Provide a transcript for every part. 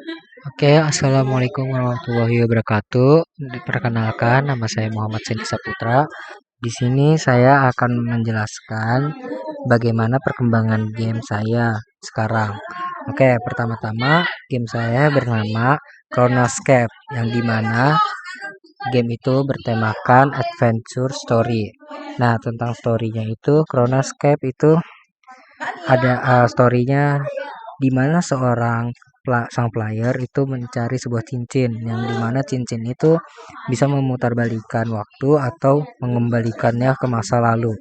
Oke, assalamualaikum warahmatullahi wabarakatuh. Perkenalkan, nama saya Muhammad Sendi Saputra. Di sini saya akan menjelaskan bagaimana perkembangan game saya sekarang. Oke, pertama-tama game saya bernama Chronoscape, yang dimana game itu bertemakan adventure story. Nah, tentang storynya itu, Chronoscape itu ada storynya di mana sang player itu mencari sebuah cincin, yang dimana cincin itu bisa memutarbalikkan waktu atau mengembalikannya ke masa lalu.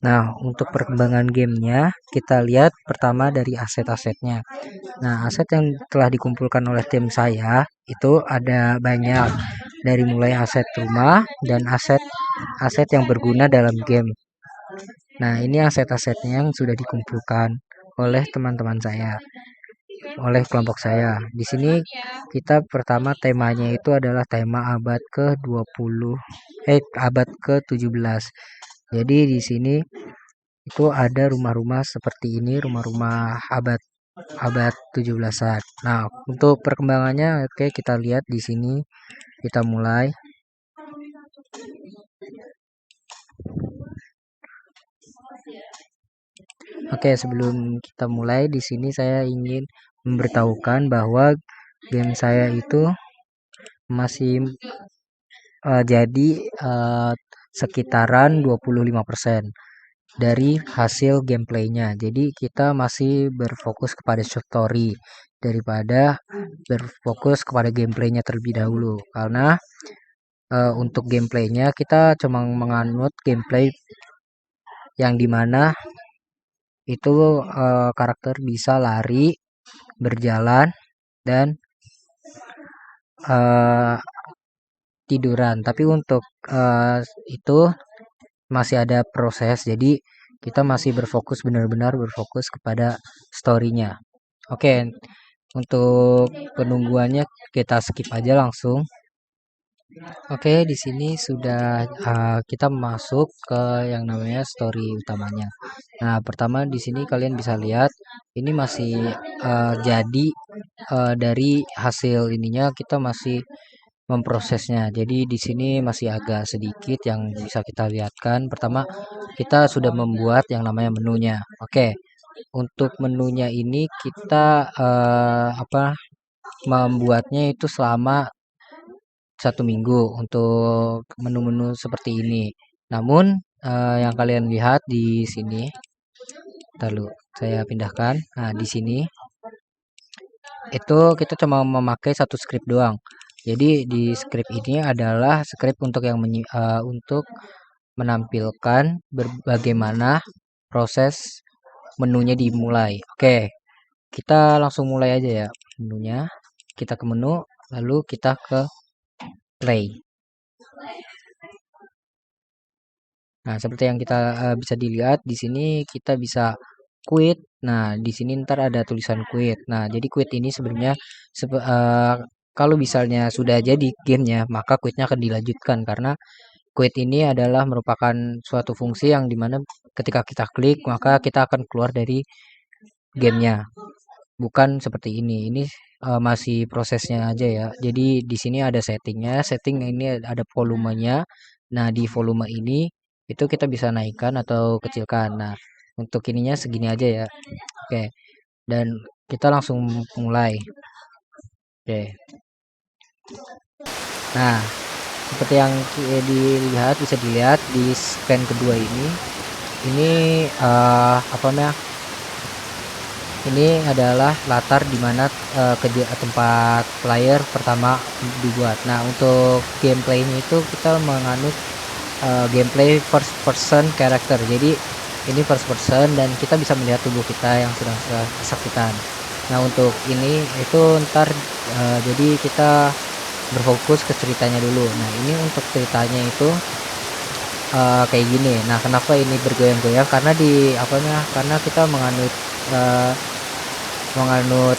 Nah, untuk perkembangan gamenya, kita lihat pertama dari aset-asetnya. Nah, aset yang telah dikumpulkan oleh tim saya itu ada banyak, dari mulai aset rumah dan aset yang berguna dalam game. Nah, ini aset-asetnya yang sudah dikumpulkan oleh teman-teman saya, oleh kelompok saya. Di sini kita pertama temanya itu adalah tema abad ke-20, abad ke-17. Jadi di sini itu ada rumah-rumah seperti ini, rumah-rumah abad 17-an. Nah, untuk perkembangannya oke kita lihat di sini. Kita mulai. Oke, sebelum kita mulai di sini saya ingin memberitahukan bahwa game saya itu masih jadi sekitaran 25% dari hasil gameplaynya. Jadi kita masih berfokus kepada story daripada berfokus kepada gameplaynya terlebih dahulu. Karena untuk gameplaynya kita cuma menganut gameplay yang dimana itu karakter bisa lari, berjalan, dan tiduran. Tapi untuk itu masih ada proses, jadi kita masih benar-benar berfokus kepada storynya. Oke, untuk penungguannya kita skip aja langsung. Oke, di sini sudah kita masuk ke yang namanya story utamanya. Nah, pertama di sini kalian bisa lihat ini masih jadi dari hasil ininya kita masih memprosesnya. Jadi di sini masih agak sedikit yang bisa kita lihatkan. Pertama, kita sudah membuat yang namanya menunya. Oke, untuk menunya ini kita membuatnya itu selama 1 minggu untuk menu-menu seperti ini. Namun yang kalian lihat di sini, lalu saya pindahkan. Nah, di sini itu kita cuma memakai satu script doang. Jadi di script ini adalah script untuk untuk menampilkan bagaimana proses menunya dimulai. Oke, kita langsung mulai aja ya menunya. Kita ke menu, lalu kita ke play. Nah, seperti yang kita bisa dilihat di sini kita bisa quit. Nah, di sini ntar ada tulisan quit. Nah, jadi quit ini sebenarnya kalau misalnya sudah jadi gamenya, maka quitnya akan dilanjutkan karena quit ini adalah merupakan suatu fungsi yang dimana ketika kita klik maka kita akan keluar dari gamenya. Bukan seperti ini. Ini masih prosesnya aja ya. Jadi di sini ada settingnya. Setting ini ada volumenya. Nah, di volume ini itu kita bisa naikkan atau kecilkan. Nah, untuk ininya segini aja ya. Oke. Dan kita langsung mulai. Oke. Nah, seperti yang bisa dilihat di scan kedua ini apa namanya? Ini adalah latar di mana tempat player pertama dibuat. Nah, untuk gameplaynya itu kita menganut gameplay first person character. Jadi ini first person dan kita bisa melihat tubuh kita yang sedang kesakitan. Nah, untuk ini itu ntar jadi kita berfokus ke ceritanya dulu. Nah, ini untuk ceritanya itu kayak gini. Nah, kenapa ini bergoyang-goyang? Karena kita menganut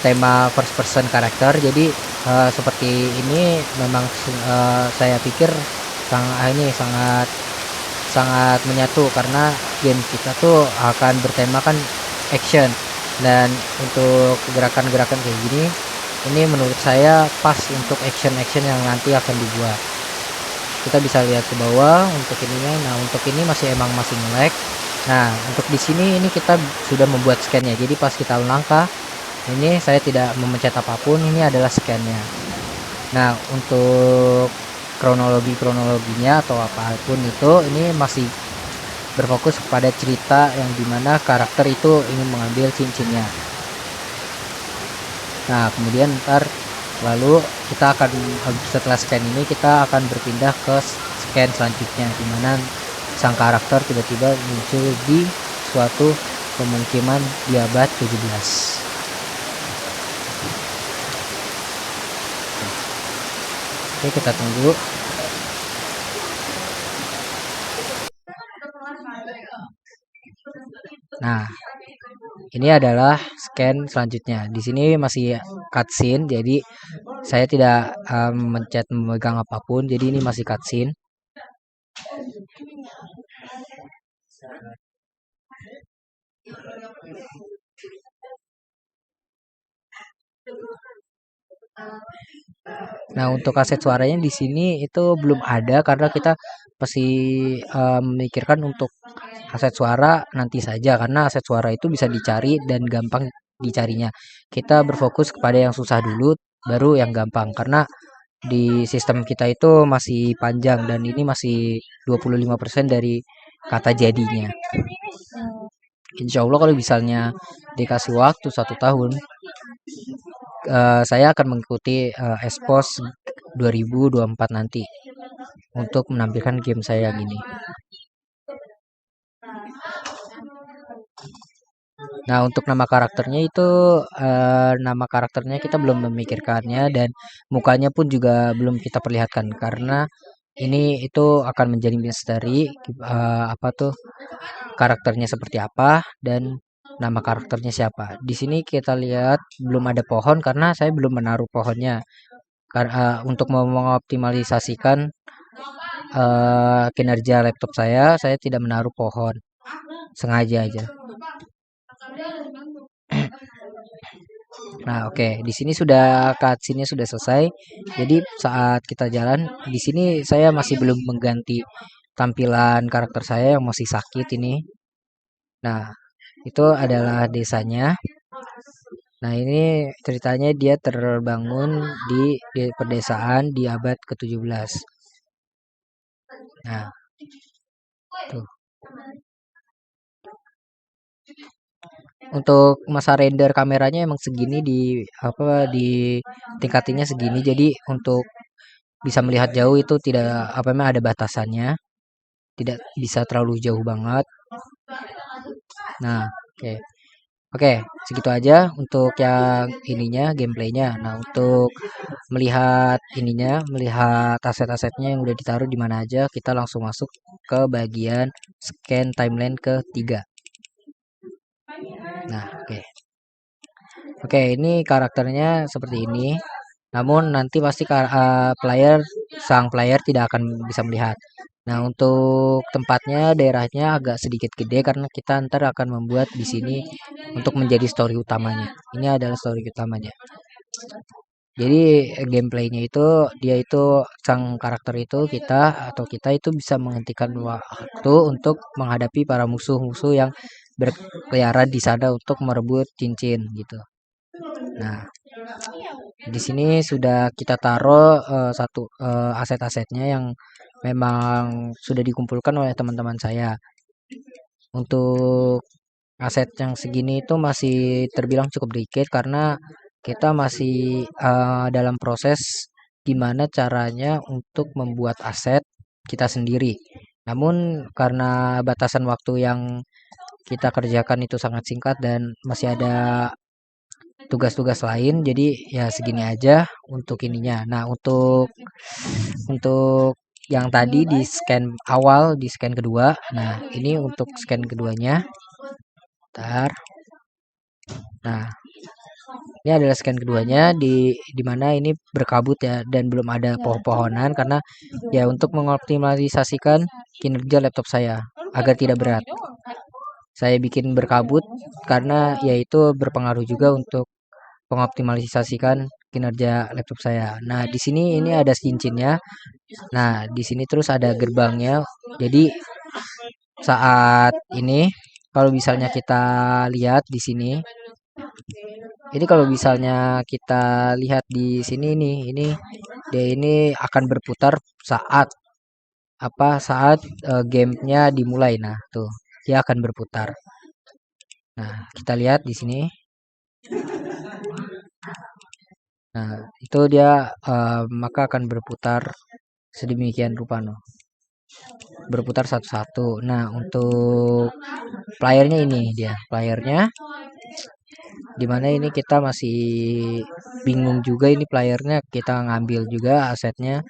tema first person karakter. Jadi seperti ini memang saya pikir sangat sangat menyatu karena game kita tuh akan bertemakan action, dan untuk gerakan-gerakan kayak gini Ini menurut saya pas untuk action-action yang nanti akan dibuat. Kita bisa lihat ke bawah untuk ininya. Nah, untuk ini masih nge-lag. Nah, untuk di sini ini kita sudah membuat scan-nya. Jadi pas kita melangkah, ini saya tidak memencet apapun, ini adalah scan-nya. Nah, untuk kronologinya atau apapun itu ini masih berfokus kepada cerita yang dimana karakter itu ingin mengambil cincinnya. Nah, kemudian ntar lalu kita akan setelah scan ini kita akan berpindah ke scan selanjutnya, dimana sang karakter tiba-tiba muncul di suatu pemukiman di abad 17. Oke, kita tunggu. Nah, ini adalah scan selanjutnya. Di sini masih cutscene, jadi saya tidak mencet memegang apapun, jadi ini masih cutscene. Nah, untuk aset suaranya di sini itu belum ada karena kita masih memikirkan untuk aset suara nanti saja, karena aset suara itu bisa dicari dan gampang dicarinya. Kita berfokus kepada yang susah dulu, baru yang gampang, karena di sistem kita itu masih panjang dan ini masih 25% dari kata jadinya. Insya Allah kalau misalnya dikasih waktu 1 tahun, saya akan mengikuti Espos 2024 nanti untuk menampilkan game saya gini. Nah, untuk nama karakternya itu nama karakternya kita belum memikirkannya dan mukanya pun juga belum kita perlihatkan karena ini itu akan menjadi misteri, apa tuh karakternya seperti apa dan nama karakternya siapa. Di sini kita lihat belum ada pohon karena saya belum menaruh pohonnya. Untuk mengoptimalisasikan kinerja laptop saya tidak menaruh pohon, sengaja aja. Nah, oke, di sini sudah cutscene-nya sudah selesai. Jadi saat kita jalan, di sini saya masih belum mengganti tampilan karakter saya yang masih sakit ini. Nah, itu adalah desanya. Nah, ini ceritanya dia terbangun di pedesaan di abad ke-17. Nah, tuh. Untuk masa render kameranya emang segini di apa di tingkatinnya segini. Jadi untuk bisa melihat jauh itu tidak apa memang ada batasannya. Tidak bisa terlalu jauh banget. Nah, oke. Oke, segitu aja untuk yang ininya gameplaynya. Nah, untuk melihat ininya, melihat aset-asetnya yang udah ditaruh di mana aja, kita langsung masuk ke bagian scan timeline ketiga. Nah, oke. Oke, ini karakternya seperti ini. Namun nanti pasti sang player tidak akan bisa melihat. Nah, untuk tempatnya, daerahnya agak sedikit gede karena kita ntar akan membuat di sini untuk menjadi story utamanya. Ini adalah story utamanya. Jadi gameplaynya itu dia itu sang karakter itu kita itu bisa menghentikan waktu untuk menghadapi para musuh-musuh yang berkeliaran di sana untuk merebut cincin gitu. Nah, di sini sudah kita taruh aset-asetnya yang memang sudah dikumpulkan oleh teman-teman saya. Untuk aset yang segini itu masih terbilang cukup dikit karena kita masih dalam proses gimana caranya untuk membuat aset kita sendiri. Namun karena batasan waktu yang kita kerjakan itu sangat singkat dan masih ada tugas-tugas lain, jadi ya segini aja untuk ininya. Nah, untuk yang tadi di scan awal, di scan kedua. Nah, ini untuk scan keduanya. Ntar. Nah, ini adalah scan keduanya di mana ini berkabut ya dan belum ada pohon-pohonan karena ya untuk mengoptimalisasikan kinerja laptop saya agar tidak berat. Saya bikin berkabut karena yaitu berpengaruh juga untuk mengoptimalisasikan kinerja laptop saya. Nah, di sini ini ada cincinnya. Nah, di sini terus ada gerbangnya. Jadi saat ini kalau misalnya kita lihat di sini, ini kalau misalnya kita lihat di sini nih, ini dia ini akan berputar saat gamenya dimulai. Nah, tuh dia akan berputar. Nah, kita lihat di sini. Nah, itu dia maka akan berputar sedemikian rupa, no. Berputar satu-satu. Nah, untuk playernya ini dia, playernya dimana ini kita masih bingung juga ini playernya, kita ngambil juga asetnya.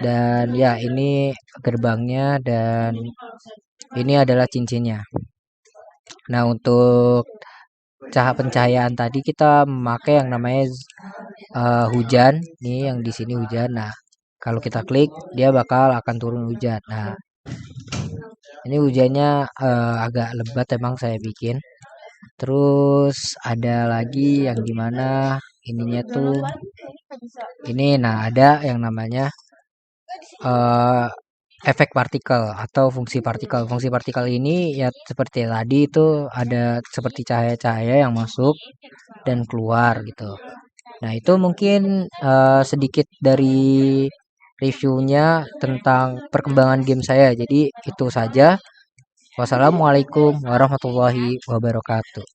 Dan ya, ini gerbangnya dan ini adalah cincinnya. Nah, untuk pencahayaan tadi kita memakai yang namanya hujan. Nih yang di sini hujan. Nah, kalau kita klik dia bakal akan turun hujan. Nah, ini hujannya agak lebat emang saya bikin. Terus ada lagi yang gimana ininya tuh ini. Nah, ada yang namanya eh, efek partikel atau fungsi partikel. Fungsi partikel ini ya seperti tadi itu ada seperti cahaya-cahaya yang masuk dan keluar gitu. Nah, itu mungkin sedikit dari reviewnya tentang perkembangan game saya. Jadi itu saja. Wassalamualaikum warahmatullahi wabarakatuh.